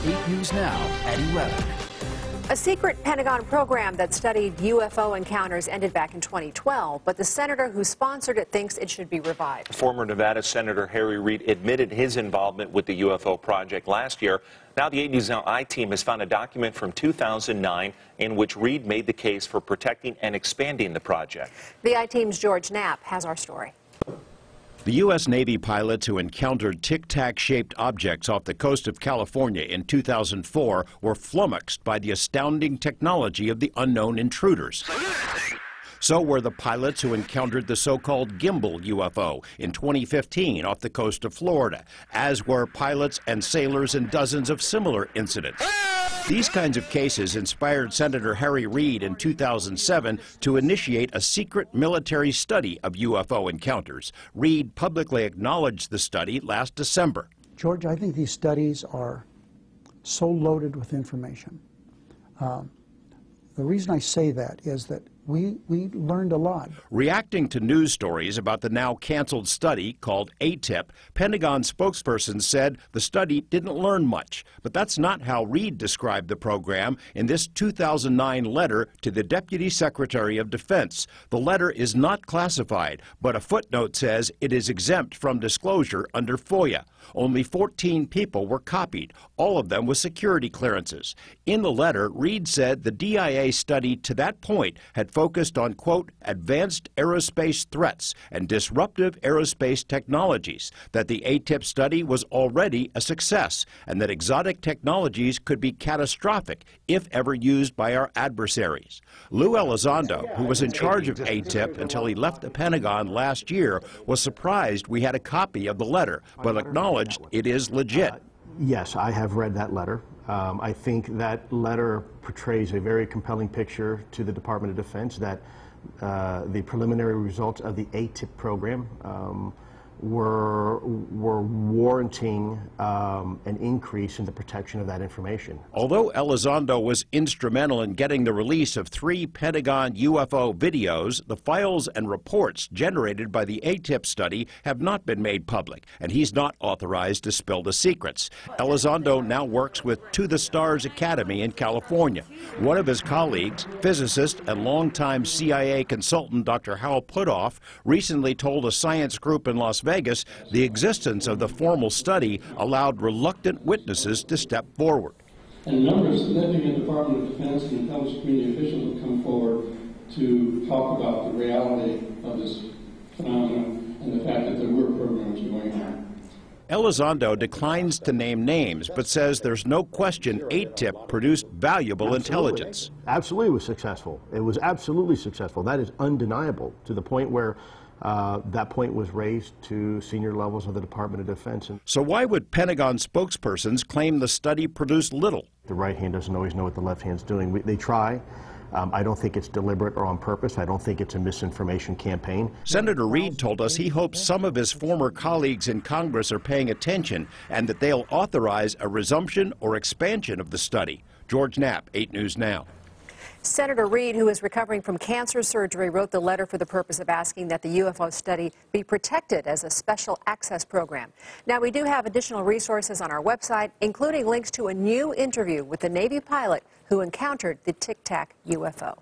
8 News Now at 11. A secret Pentagon program that studied UFO encounters ended back in 2012, but the senator who sponsored it thinks it should be revived. Former Nevada Senator Harry Reid admitted his involvement with the UFO project last year. Now the 8 News Now I-team has found a document from 2009 in which Reid made the case for protecting and expanding the project. The I-team's George Knapp has our story. The U.S. Navy pilots who encountered tic-tac-shaped objects off the coast of California in 2004 were flummoxed by the astounding technology of the unknown intruders. So were the pilots who encountered the so-called gimbal UFO in 2015 off the coast of Florida, as were pilots and sailors in dozens of similar incidents. These kinds of cases inspired Senator Harry Reid in 2007 to initiate a secret military study of UFO encounters. Reid publicly acknowledged the study last December. George, I think these studies are so loaded with information. The reason I say that is that we learned a lot. Reacting to news stories about the now canceled study called ATIP, Pentagon spokesperson said the study didn't learn much. But that's not how Reid described the program in this 2009 letter to the Deputy Secretary of Defense. The letter is not classified, but a footnote says it is exempt from disclosure under FOIA. Only 14 people were copied, all of them with security clearances. In the letter, Reid said the DIA study to that point had focused on, quote, advanced aerospace threats and disruptive aerospace technologies, that the ATIP study was already a success, and that exotic technologies could be catastrophic if ever used by our adversaries. Lou Elizondo, who was in charge of ATIP until he left the Pentagon last year, was surprised we had a copy of the letter, but acknowledged it is legit. Yes, I have read that letter. I think that letter portrays a very compelling picture to the Department of Defense that the preliminary results of the ATIP program were warranting an increase in the protection of that information. Although Elizondo was instrumental in getting the release of 3 Pentagon UFO videos, the files and reports generated by the ATIP study have not been made public, and he's not authorized to spill the secrets. Elizondo now works with To the Stars Academy in California. One of his colleagues, physicist and longtime CIA consultant Dr. Hal Puthoff, recently told a science group in Las Vegas the existence of the formal study allowed reluctant witnesses to step forward. And a number of significant Department of Defense and intelligence community officials have come forward to talk about the reality of this phenomenon and the fact that there were programs going on. Elizondo declines to name names, but says there's no question ATIP produced valuable intelligence. Absolutely was successful. It was absolutely successful. That is undeniable, to the point where that point was raised to senior levels of the Department of Defense. So why would Pentagon spokespersons claim the study produced little? The right hand doesn't always know what the left hand's doing. They try. I don't think it's deliberate or on purpose. I don't think it's a misinformation campaign. Senator Reid told us he hopes some of his former colleagues in Congress are paying attention and that they'll authorize a resumption or expansion of the study. George Knapp, 8 News Now. Senator Reid, who is recovering from cancer surgery, wrote the letter for the purpose of asking that the UFO study be protected as a special access program. Now, we do have additional resources on our website, including links to a new interview with the Navy pilot who encountered the Tic Tac UFO.